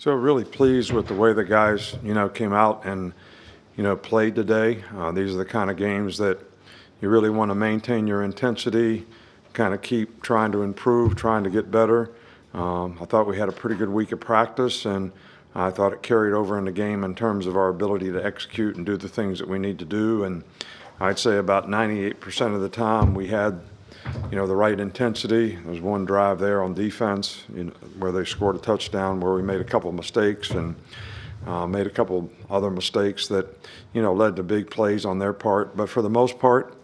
So really pleased with the way the guys, came out and, played today. These are the kind of games that you really want to maintain your intensity, kind of keep trying to improve, trying to get better. I thought we had a pretty good week of practice, and I thought it carried over in the game in terms of our ability to execute and do the things that we need to do. And I'd say about 98% of the time we had the right intensity. There was one drive there on defense, where they scored a touchdown, where we made a couple of mistakes and made a couple other mistakes that, led to big plays on their part. But for the most part,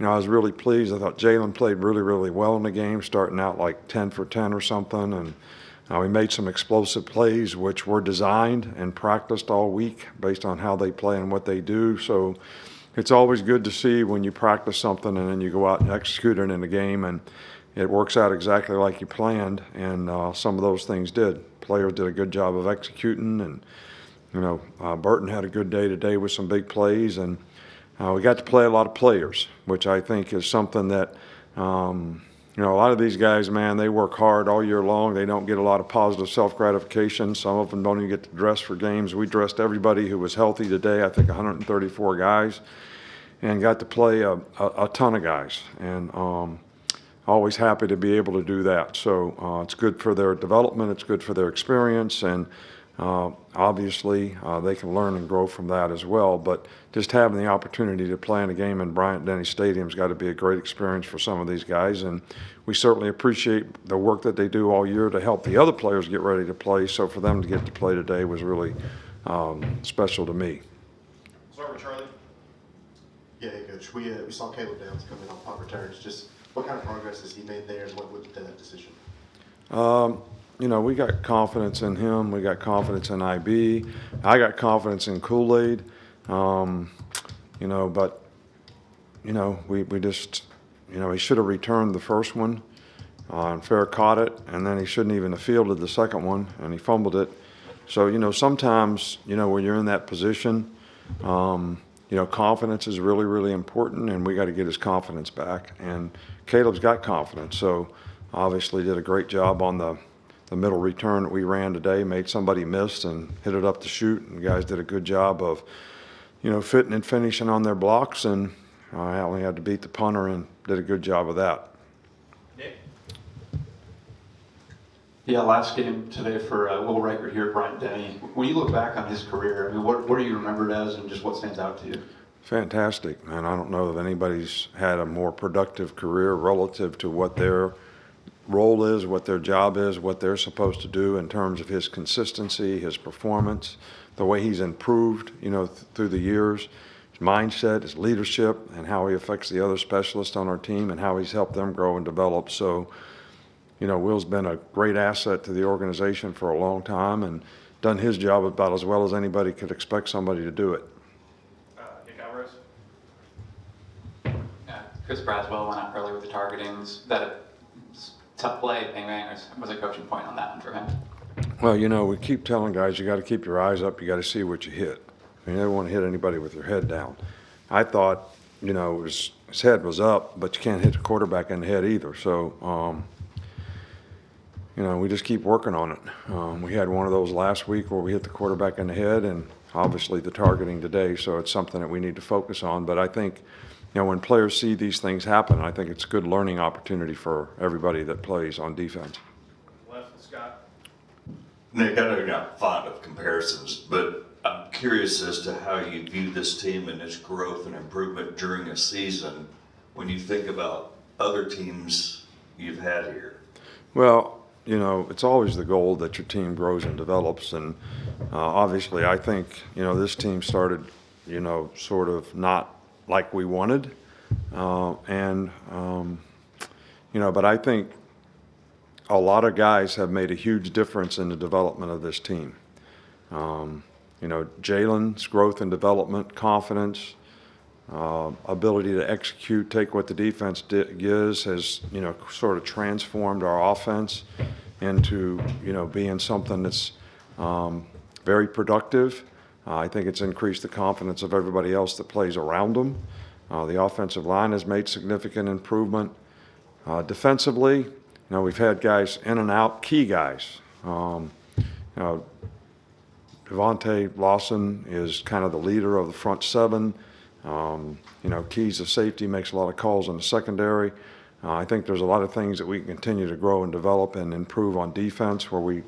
I was really pleased. I thought Jalen played really, really well in the game, starting out like 10 for 10 or something. And we made some explosive plays, which were designed and practiced all week based on how they play and what they do. So it's always good to see when you practice something and then you go out and execute it in the game and it works out exactly like you planned, and some of those things did. Players did a good job of executing, and Burton had a good day today with some big plays, and we got to play a lot of players, which I think is something that a lot of these guys, man, they work hard all year long. They don't get a lot of positive self-gratification. Some of them don't even get to dress for games. We dressed everybody who was healthy today, I think 134 guys, and got to play a ton of guys. And always happy to be able to do that. So it's good for their development. It's good for their experience. And obviously, they can learn and grow from that as well. But just having the opportunity to play in a game in Bryant-Denny Stadium has got to be a great experience for some of these guys. And we certainly appreciate the work that they do all year to help the other players get ready to play. So for them to get to play today was really special to me. Start with Charlie. Yeah, hey, Coach. We saw Caleb Downs come in on punt returns. Just what kind of progress has he made there, and what would that decision? We got confidence in him. We got confidence in IB. I got confidence in Kool-Aid. But we just, he should have returned the first one. And Fair caught it, and then he shouldn't even have fielded the second one, and he fumbled it. So, sometimes, when you're in that position, confidence is really, really important, and we got to get his confidence back. And Caleb's got confidence, so obviously did a great job on the middle return that we ran today, made somebody miss and hit it up the chute, and the guys did a good job of, fitting and finishing on their blocks, and I only had to beat the punter and did a good job of that. Nick? Yeah, last game today for Will Reichard here at Bryant-Denny. When you look back on his career, what are you remembered as, and just what stands out to you? Fantastic, and I don't know if anybody's had a more productive career relative to what their role is, what their job is, what they're supposed to do in terms of his consistency, his performance, the way he's improved, through the years, his mindset, his leadership, and how he affects the other specialists on our team and how he's helped them grow and develop. So, Will's been a great asset to the organization for a long time and done his job about as well as anybody could expect somebody to do it. Nick Alvarez? Chris Braswell went out early with the targetings. That a tough play, bang bang, was a coaching point on that one for him? Well, we keep telling guys you got to keep your eyes up. You got to see what you hit. You never want to hit anybody with your head down. I thought, his head was up, but you can't hit the quarterback in the head either. So, we just keep working on it. We had one of those last week where we hit the quarterback in the head, and obviously the targeting today. So it's something that we need to focus on. But I think, when players see these things happen, I think it's a good learning opportunity for everybody that plays on defense. Left, Scott. Nick, I know you're not fond of comparisons, but I'm curious as to how you view this team and its growth and improvement during a season when you think about other teams you've had here. Well, it's always the goal that your team grows and develops. And obviously, I think, this team started, sort of not like we wanted. But I think a lot of guys have made a huge difference in the development of this team. Jalen's growth and development, confidence, ability to execute, take what the defense gives has, sort of transformed our offense into, being something that's very productive. I think it's increased the confidence of everybody else that plays around them. The offensive line has made significant improvement. Defensively, we've had guys in and out, key guys. Devontae Lawson is kind of the leader of the front seven. You know, Keys of safety, makes a lot of calls in the secondary. I think there's a lot of things that we can continue to grow and develop and improve on defense, where we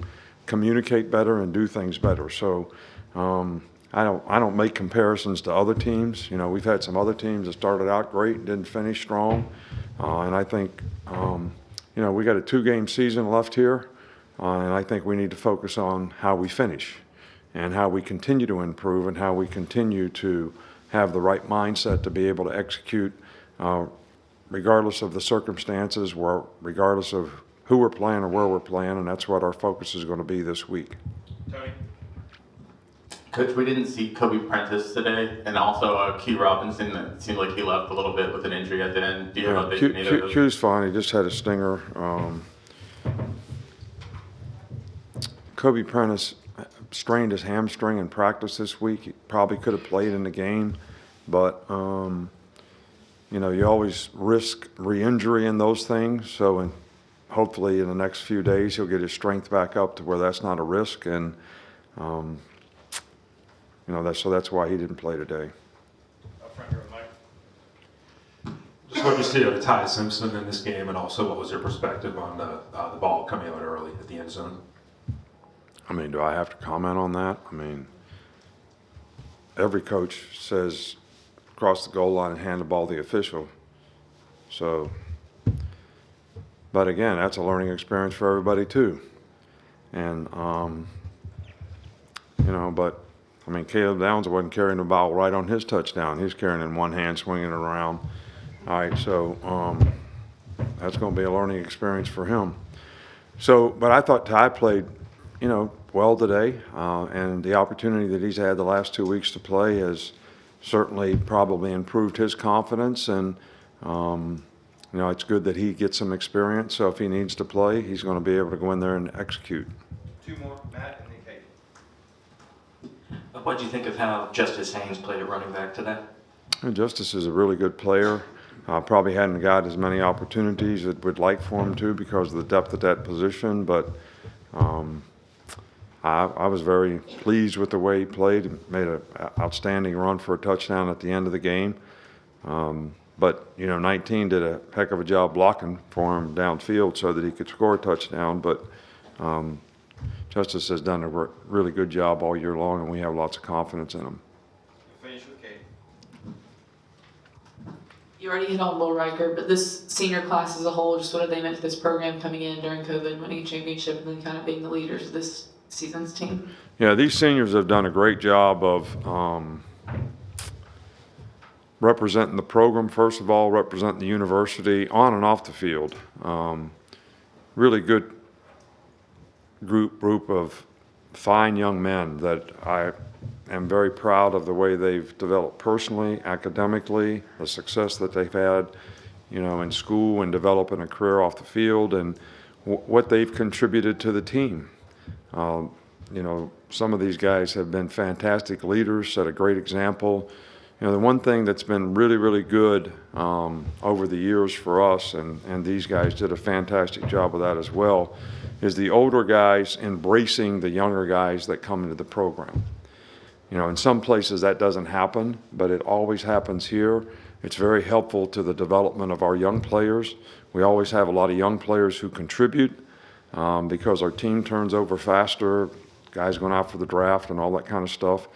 communicate better and do things better. So I don't make comparisons to other teams. You know, we've had some other teams that started out great and didn't finish strong. And I think, you know, we got a 2-game season left here. And I think we need to focus on how we finish and how we continue to improve and how we continue to have the right mindset to be able to execute regardless of the circumstances, regardless of who we're playing or where we're playing, and that's what our focus is going to be this week. Tony? Coach, we didn't see Kobe Prentice today, and also Q Robinson. It seemed like he left a little bit with an injury at the end. Do you have updates on either of those? Q's fine. He just had a stinger. Kobe Prentice strained his hamstring in practice this week. He probably could have played in the game, but you know, you always risk re-injury in those things. So hopefully in the next few days he'll get his strength back up to where that's not a risk, and you know, that's why he didn't play today. Up front here with Mike. Just what you see out of Ty Simpson in this game, and also what was your perspective on the ball coming out early at the end zone? I mean, do I have to comment on that? I mean, every coach says cross the goal line and hand the ball to the official. So, but again, that's a learning experience for everybody too. And, you know, but I mean, Caleb Downs wasn't carrying the ball right on his touchdown. He's carrying it in one hand, swinging it around. All right, so that's going to be a learning experience for him. So, but I thought Ty played, you know, well today, and the opportunity that he's had the last 2 weeks to play has certainly probably improved his confidence, and you know, it's good that he gets some experience. So if he needs to play, he's going to be able to go in there and execute. 2 more, Matt and then Kate. What do you think of how Justice Haynes played at running back today? And Justice is a really good player. Probably hadn't got as many opportunities as we'd like for him to because of the depth of that position, but I was very pleased with the way he played. Made an outstanding run for a touchdown at the end of the game. But, you know, 19 did a heck of a job blocking for him downfield so that he could score a touchdown. But Justice has done a really good job all year long, and we have lots of confidence in him. We'll finish with Kate. You already hit on Will Reichard, but this senior class as a whole, just what have they meant to this program coming in during COVID, winning a championship, and then kind of being the leaders of this season's team? Yeah, these seniors have done a great job of representing the program, first of all, representing the university on and off the field. Really good group of fine young men that I am very proud of the way they've developed personally, academically, the success that they've had, you know, in school and developing a career off the field, and what they've contributed to the team. You know, some of these guys have been fantastic leaders, set a great example. You know, the one thing that's been really, really good over the years for us, and these guys did a fantastic job of that as well, is the older guys embracing the younger guys that come into the program. You know, in some places that doesn't happen, but it always happens here. It's very helpful to the development of our young players. We always have a lot of young players who contribute because our team turns over faster, guys going out for the draft and all that kind of stuff.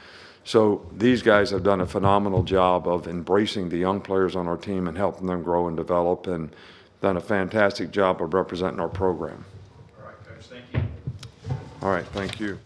So these guys have done a phenomenal job of embracing the young players on our team and helping them grow and develop, and done a fantastic job of representing our program. All right, Coach, thank you. All right, thank you.